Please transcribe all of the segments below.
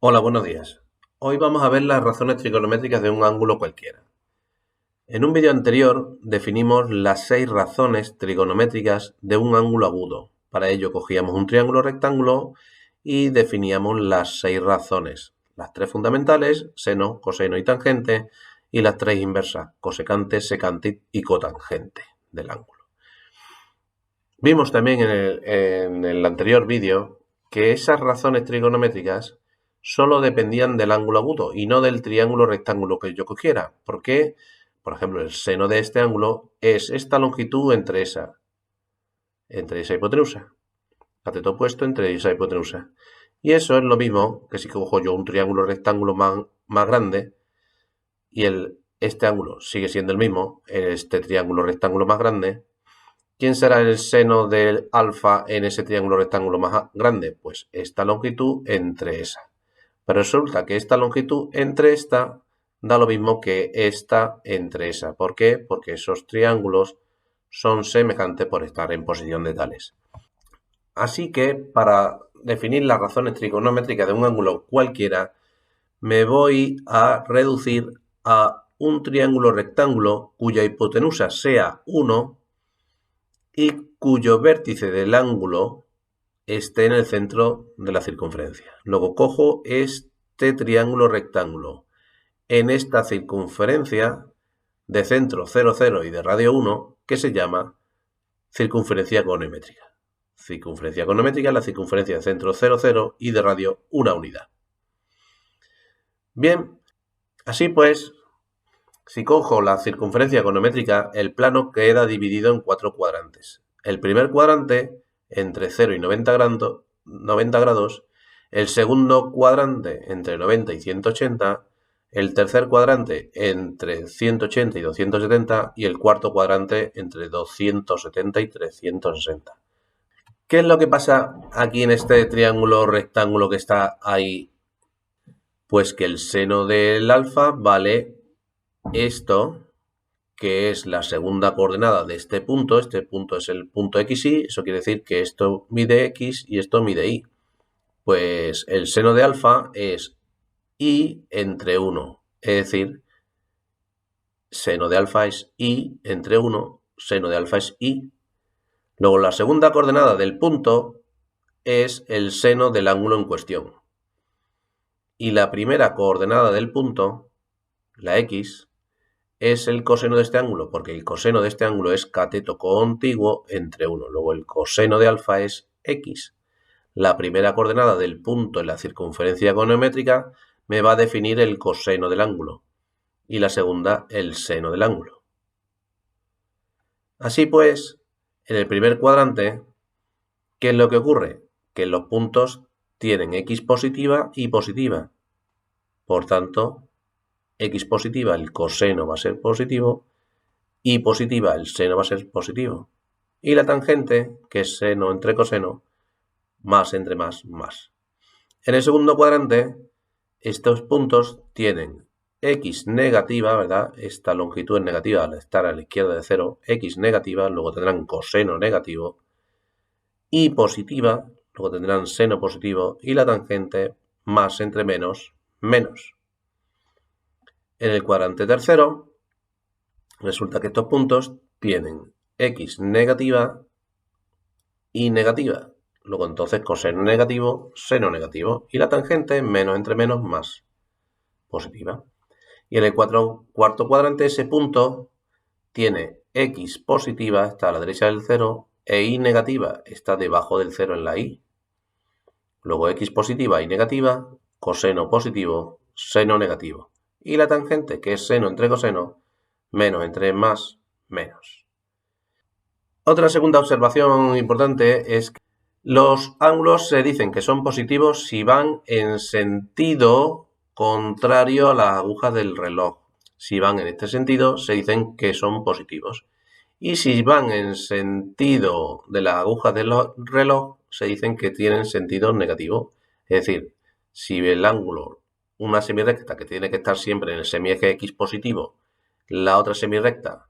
Hola, buenos días. Hoy vamos a ver las razones trigonométricas de un ángulo cualquiera. En un vídeo anterior definimos las 6 razones trigonométricas de un ángulo agudo. Para ello cogíamos un triángulo rectángulo y definíamos las 6 razones. Las 3 fundamentales, seno, coseno y tangente, y las 3 inversas, cosecante, secante y cotangente del ángulo. Vimos también en el anterior vídeo que esas razones trigonométricas solo dependían del ángulo agudo y no del triángulo rectángulo que yo cogiera. Porque, por ejemplo, el seno de este ángulo es esta longitud entre esa hipotenusa. Cateto opuesto entre esa hipotenusa. Y eso es lo mismo que si cojo yo un triángulo rectángulo más grande y este ángulo sigue siendo el mismo, este triángulo rectángulo más grande. ¿Quién será el seno del alfa en ese triángulo rectángulo más grande? Pues esta longitud entre esa. Pero resulta que esta longitud entre esta da lo mismo que esta entre esa. ¿Por qué? Porque esos triángulos son semejantes por estar en posición de tales. Así que para definir las razones trigonométricas de un ángulo cualquiera, me voy a reducir a un triángulo rectángulo cuya hipotenusa sea 1 y cuyo vértice del ángulo esté en el centro de la circunferencia. Luego cojo este triángulo rectángulo. En esta circunferencia de centro 0, 0 y de radio 1, que se llama circunferencia econométrica. Circunferencia econométrica es la circunferencia de centro 0, 0 y de radio 1 unidad. Bien, así pues, si cojo la circunferencia econométrica, el plano queda dividido en 4 cuadrantes. El primer cuadrante entre 0 y 90 grados, el segundo cuadrante entre 90 y 180, el tercer cuadrante entre 180 y 270 y el cuarto cuadrante entre 270 y 360. ¿Qué es lo que pasa aquí en este triángulo rectángulo que está ahí? Pues que el seno del alfa vale esto, que es la segunda coordenada de este punto es el punto XY, eso quiere decir que esto mide X y esto mide Y. Pues el seno de alfa es Y entre 1, es decir, seno de alfa es Y entre 1, seno de alfa es Y. Luego la segunda coordenada del punto es el seno del ángulo en cuestión. Y la primera coordenada del punto, la X, es el coseno de este ángulo, porque el coseno de este ángulo es cateto contiguo entre 1. Luego el coseno de alfa es X. La primera coordenada del punto en la circunferencia econométrica me va a definir el coseno del ángulo y la segunda el seno del ángulo. Así pues, en el primer cuadrante, ¿qué es lo que ocurre? Que los puntos tienen X positiva y positiva. Por tanto, X positiva, el coseno va a ser positivo, y positiva, el seno va a ser positivo. Y la tangente, que es seno entre coseno, más entre más, más. En el segundo cuadrante, estos puntos tienen X negativa, ¿verdad? Esta longitud es negativa al estar a la izquierda de 0, X negativa, luego tendrán coseno negativo, y positiva, luego tendrán seno positivo, y la tangente, más entre menos, menos. En el cuadrante tercero, resulta que estos puntos tienen X negativa y negativa. Luego entonces coseno negativo, seno negativo. Y la tangente menos entre menos más positiva. Y en el cuarto cuadrante ese punto tiene X positiva, está a la derecha del 0, e Y negativa, está debajo del 0 en la Y. Luego X positiva y negativa, coseno positivo, seno negativo. Y la tangente, que es seno entre coseno, menos entre más, menos. Otra segunda observación importante es que los ángulos se dicen que son positivos si van en sentido contrario a las agujas del reloj. Si van en este sentido, se dicen que son positivos. Y si van en sentido de las agujas del reloj, se dicen que tienen sentido negativo. Es decir, si el ángulo, una semirrecta que tiene que estar siempre en el semieje X positivo, la otra semirrecta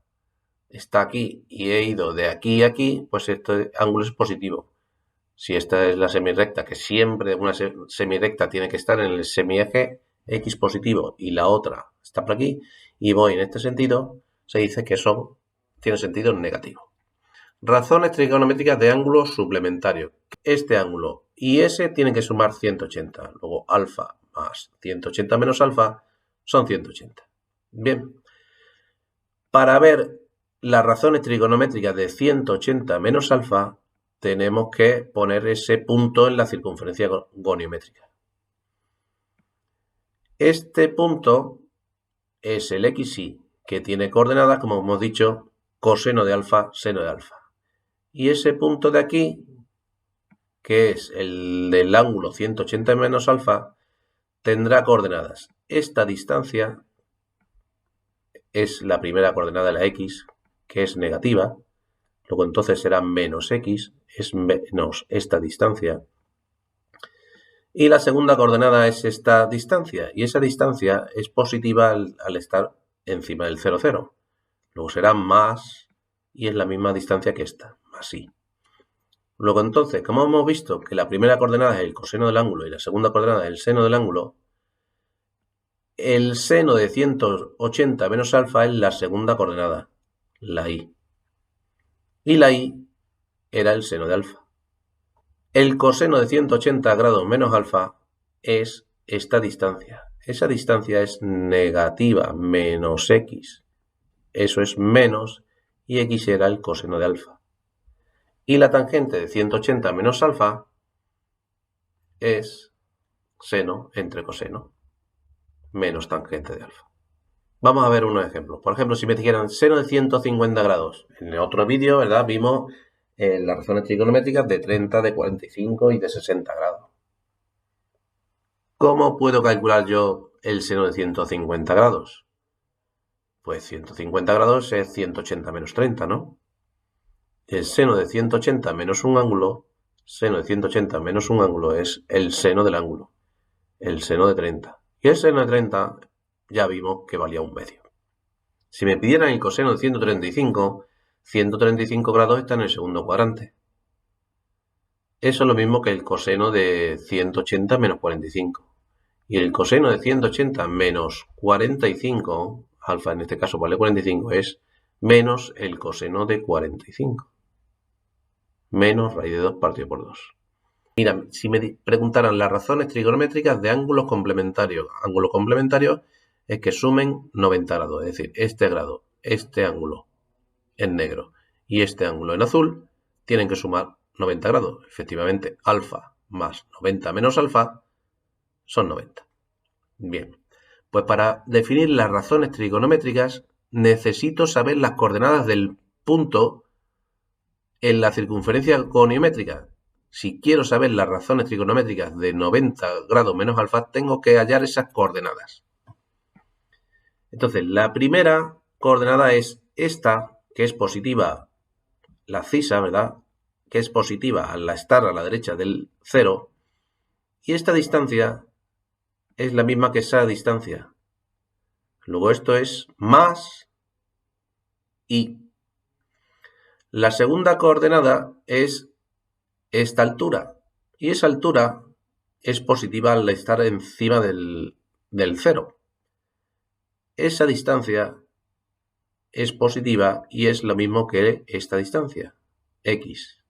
está aquí y he ido de aquí a aquí, pues este ángulo es positivo. si esta es la semirrecta, que siempre una semirrecta tiene que estar en el semieje X positivo y la otra está por aquí, y voy en este sentido, se dice que eso tiene sentido negativo. Razones trigonométricas de ángulos suplementarios. Este ángulo y ese tienen que sumar 180. Luego alfa más 180 menos alfa son 180. Bien. Para ver las razones trigonométricas de 180 menos alfa, tenemos que poner ese punto en la circunferencia goniométrica. Este punto es el XY, que tiene coordenadas, como hemos dicho, coseno de alfa, seno de alfa. Y ese punto de aquí, que es el del ángulo 180 menos alfa, tendrá coordenadas. Esta distancia es la primera coordenada de la X, que es negativa. Luego entonces será menos X, es menos esta distancia. Y la segunda coordenada es esta distancia. Y esa distancia es positiva al estar encima del 0, 0. Luego será más y es la misma distancia que esta, más y. Luego entonces, como hemos visto que la primera coordenada es el coseno del ángulo y la segunda coordenada es el seno del ángulo, el seno de 180 menos alfa es la segunda coordenada, la y. Y la y era el seno de alfa. El coseno de 180 grados menos alfa es esta distancia. Esa distancia es negativa, menos x. Eso es menos, y x era el coseno de alfa. Y la tangente de 180 menos alfa es seno entre coseno, menos tangente de alfa. Vamos a ver unos ejemplos. Por ejemplo, si me dijeran seno de 150 grados. En el otro vídeo, ¿verdad? Vimos las razones trigonométricas de 30, de 45 y de 60 grados. ¿Cómo puedo calcular yo el seno de 150 grados? Pues 150 grados es 180 menos 30, ¿no? El seno de 180 menos un ángulo, seno de 180 menos un ángulo es el seno del ángulo, el seno de 30. Y el seno de 30 ya vimos que valía 1/2. Si me pidieran el coseno de 135, 135 grados está en el segundo cuadrante. Eso es lo mismo que el coseno de 180 menos 45. Y el coseno de 180 menos 45, alfa en este caso vale 45, es menos el coseno de 45. Menos raíz de 2 partido por 2. Mira, si me preguntaran las razones trigonométricas de ángulos complementarios. Ángulo complementario es que sumen 90 grados. Es decir, este grado, este ángulo en negro y este ángulo en azul tienen que sumar 90 grados. Efectivamente, alfa más 90 menos alfa son 90. Bien, pues para definir las razones trigonométricas necesito saber las coordenadas del punto en la circunferencia goniométrica. Si quiero saber las razones trigonométricas de 90 grados menos alfa, tengo que hallar esas coordenadas. Entonces, la primera coordenada es esta, que es positiva, la cisa, ¿verdad? Que es positiva al estar a la derecha del 0. Y esta distancia es la misma que esa distancia. Luego esto es más y. La segunda coordenada es esta altura. Y esa altura es positiva al estar encima del 0. Esa distancia es positiva y es lo mismo que esta distancia, x.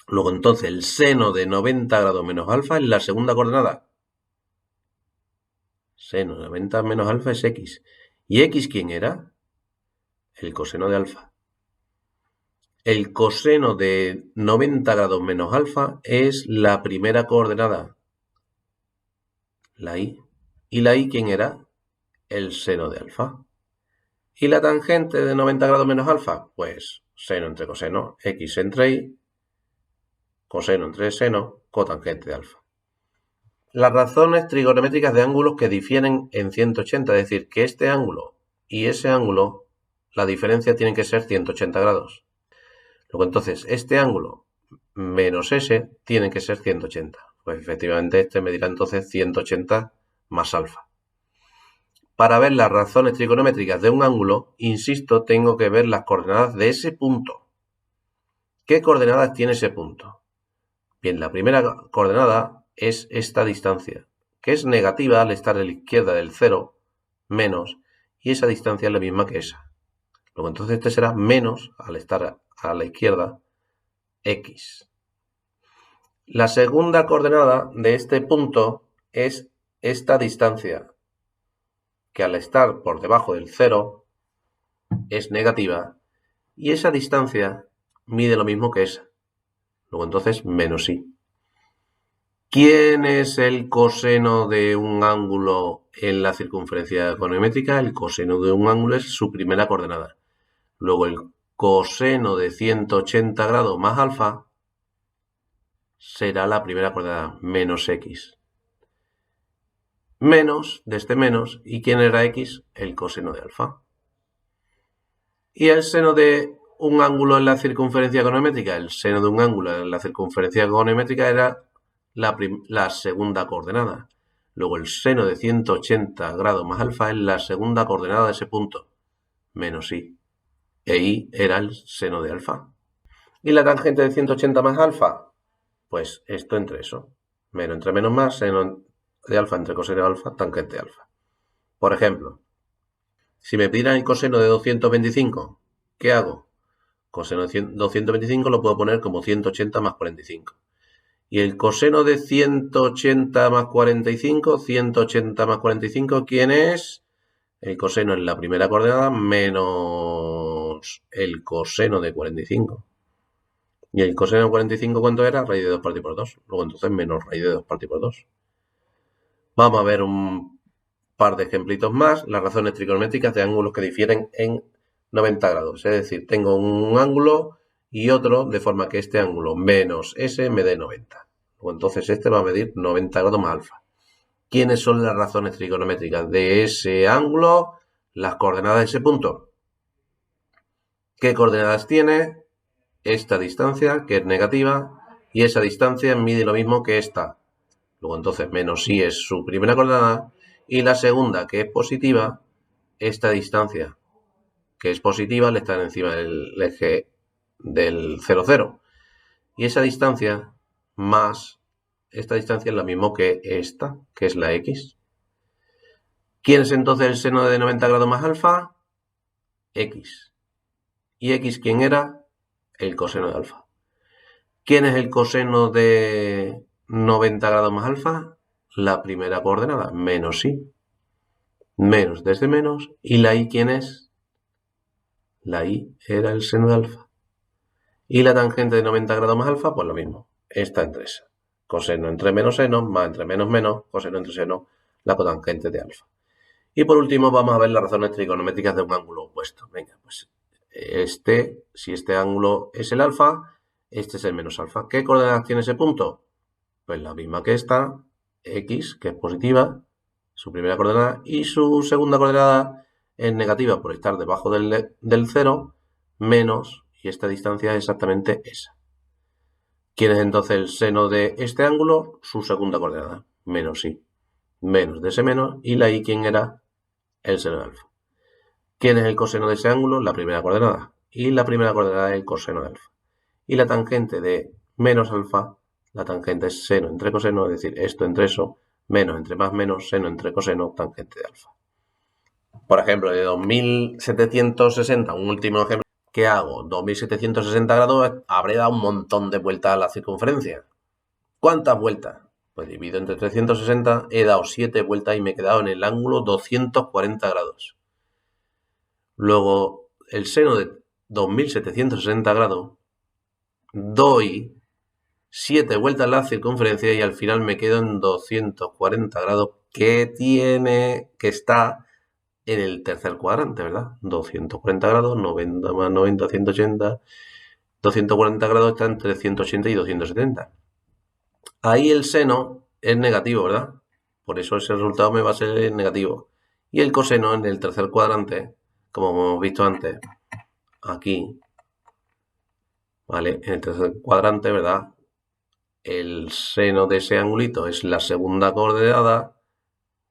Luego entonces el seno de 90 grados menos alfa es la segunda coordenada. Seno de 90 menos alfa es x. ¿Y x quién era? El coseno de alfa. El coseno de 90 grados menos alfa es la primera coordenada, la y. ¿Y la y quién era? El seno de alfa. ¿Y la tangente de 90 grados menos alfa? Pues seno entre coseno, x entre y, coseno entre seno, cotangente de alfa. Las razones trigonométricas de ángulos que difieren en 180, es decir, que este ángulo y ese ángulo, la diferencia tiene que ser 180 grados. Luego entonces, este ángulo menos ese tiene que ser 180. Pues efectivamente este me dirá entonces 180 más alfa. Para ver las razones trigonométricas de un ángulo, insisto, tengo que ver las coordenadas de ese punto. ¿Qué coordenadas tiene ese punto? Bien, la primera coordenada es esta distancia, que es negativa al estar a la izquierda del 0, menos, y esa distancia es la misma que esa. Luego entonces este será menos al estar a la izquierda, x. La segunda coordenada de este punto es esta distancia, que al estar por debajo del 0 es negativa, y esa distancia mide lo mismo que esa. Luego entonces menos y. ¿Quién es el coseno de un ángulo en la circunferencia econométrica? El coseno de un ángulo es su primera coordenada. Luego el coseno de 180 grados más alfa será la primera coordenada, menos x. Menos de este menos, ¿y quién era x? El coseno de alfa. ¿Y el seno de un ángulo en la circunferencia econométrica? El seno de un ángulo en la circunferencia econométrica era la segunda coordenada. Luego el seno de 180 grados más alfa es la segunda coordenada de ese punto, menos y. E y era el seno de alfa. ¿Y la tangente de 180 más alfa? Pues esto entre eso. Menos entre menos más, seno de alfa entre coseno de alfa, tangente de alfa. Por ejemplo, si me pidieran el coseno de 225, ¿qué hago? Coseno de 225 lo puedo poner como 180 más 45. Y el coseno de 180 más 45, 180 más 45, ¿quién es? El coseno en la primera coordenada menos el coseno de 45. ¿Y el coseno de 45 cuánto era? Raíz de 2 partido por 2. Luego entonces menos raíz de 2 partido por 2. Vamos a ver un par de ejemplitos más. Las razones trigonométricas de ángulos que difieren en 90 grados. Es decir, tengo un ángulo y otro de forma que este ángulo menos ese me dé 90. Entonces este va a medir 90 grados más alfa. ¿Quiénes son las razones trigonométricas de ese ángulo? Las coordenadas de ese punto. ¿Qué coordenadas tiene? Esta distancia, que es negativa, y esa distancia mide lo mismo que esta. Luego entonces menos y es su primera coordenada, y la segunda, que es positiva, esta distancia, que es positiva, le está encima del eje del 0, 0. Y esa distancia más esta distancia es la misma que esta, que es la x. ¿Quién es entonces el seno de 90 grados más alfa? X. ¿Y x quién era? El coseno de alfa. ¿Quién es el coseno de 90 grados más alfa? La primera coordenada, menos y. Menos desde menos. ¿Y la y quién es? La y era el seno de alfa. ¿Y la tangente de 90 grados más alfa? Pues lo mismo. Esta entre esa. Coseno entre menos seno, más entre menos menos, coseno entre seno, la cotangente de alfa. Y por último vamos a ver las razones trigonométricas de un ángulo opuesto. Venga, pues si este ángulo es el alfa, este es el menos alfa. ¿Qué coordenadas tiene ese punto? Pues la misma que esta, x, que es positiva, su primera coordenada, y su segunda coordenada es negativa por estar debajo del 0, menos, y esta distancia es exactamente esa. ¿Quién es entonces el seno de este ángulo? Su segunda coordenada, menos y. Menos de ese menos, y la y, ¿quién era? El seno de alfa. ¿Quién es el coseno de ese ángulo? La primera coordenada. Y la primera coordenada es el coseno de alfa. Y la tangente de menos alfa, la tangente es seno entre coseno, es decir, esto entre eso, menos entre más menos, seno entre coseno, tangente de alfa. Por ejemplo, de 2760, un último ejemplo. ¿Qué hago? 2760 grados, habré dado un montón de vueltas a la circunferencia. ¿Cuántas vueltas? Pues divido entre 360, he dado 7 vueltas y me he quedado en el ángulo 240 grados. Luego, el seno de 2760 grados, doy 7 vueltas a la circunferencia y al final me quedo en 240 grados, que está en el tercer cuadrante, ¿verdad? 240 grados, 90 más 90, 180. 240 grados está entre 180 y 270. Ahí el seno es negativo, ¿verdad? Por eso ese resultado me va a ser negativo. Y el coseno en el tercer cuadrante, como hemos visto antes, aquí, ¿vale? En el tercer cuadrante, ¿verdad? El seno de ese angulito es la segunda coordenada,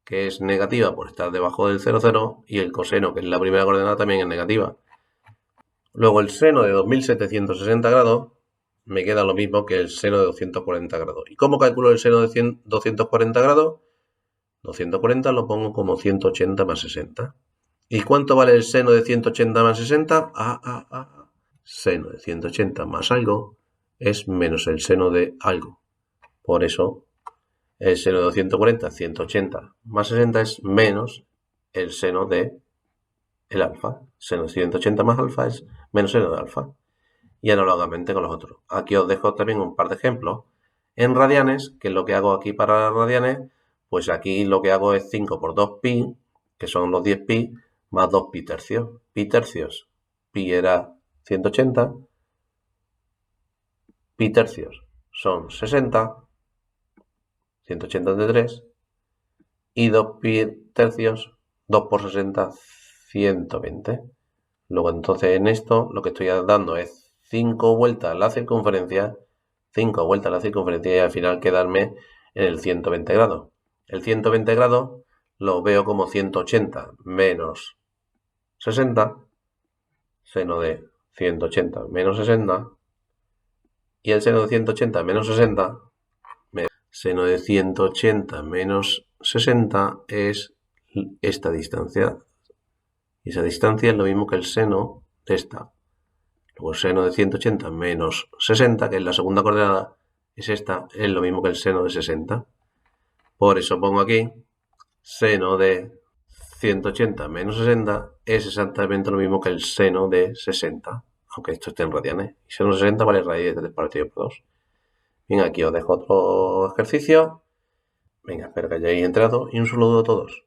que es negativa por estar debajo del 0, 0, y el coseno, que es la primera coordenada, también es negativa. Luego el seno de 2760 grados me queda lo mismo que el seno de 240 grados. ¿Y cómo calculo el seno de 240 grados? 240 lo pongo como 180 más 60. ¿Y cuánto vale el seno de 180 más 60? Seno de 180 más algo es menos el seno de algo. Por eso, el seno de 240, 180 más 60 es menos el seno de el alfa. Seno de 180 más alfa es menos seno de alfa. Y análogamente con los otros. Aquí os dejo también un par de ejemplos. En radianes, que es lo que hago aquí para radianes, pues aquí lo que hago es 5 por 2 pi, que son los 10 pi, más 2 pi tercios. Pi tercios, pi era 180, pi tercios son 60, 180 entre 3, y 2 pi tercios, 2 por 60, 120. Luego entonces en esto lo que estoy dando es 5 vueltas a la circunferencia, 5 vueltas a la circunferencia y al final quedarme en el 120 grados. El 120 grados lo veo como 180 menos 60, seno de 180 menos 60, y el seno de 180 menos 60, seno de 180 menos 60 es esta distancia. Y esa distancia es lo mismo que el seno de esta. Luego el seno de 180 menos 60, que es la segunda coordenada, es esta, es lo mismo que el seno de 60. Por eso pongo aquí, seno de 180 menos 60 es exactamente lo mismo que el seno de 60, aunque esto esté en radianes. Y seno de 60 vale raíz de 3 partido por 2. Bien, aquí os dejo otro ejercicio. Venga, espero que hayáis entrado y un saludo a todos.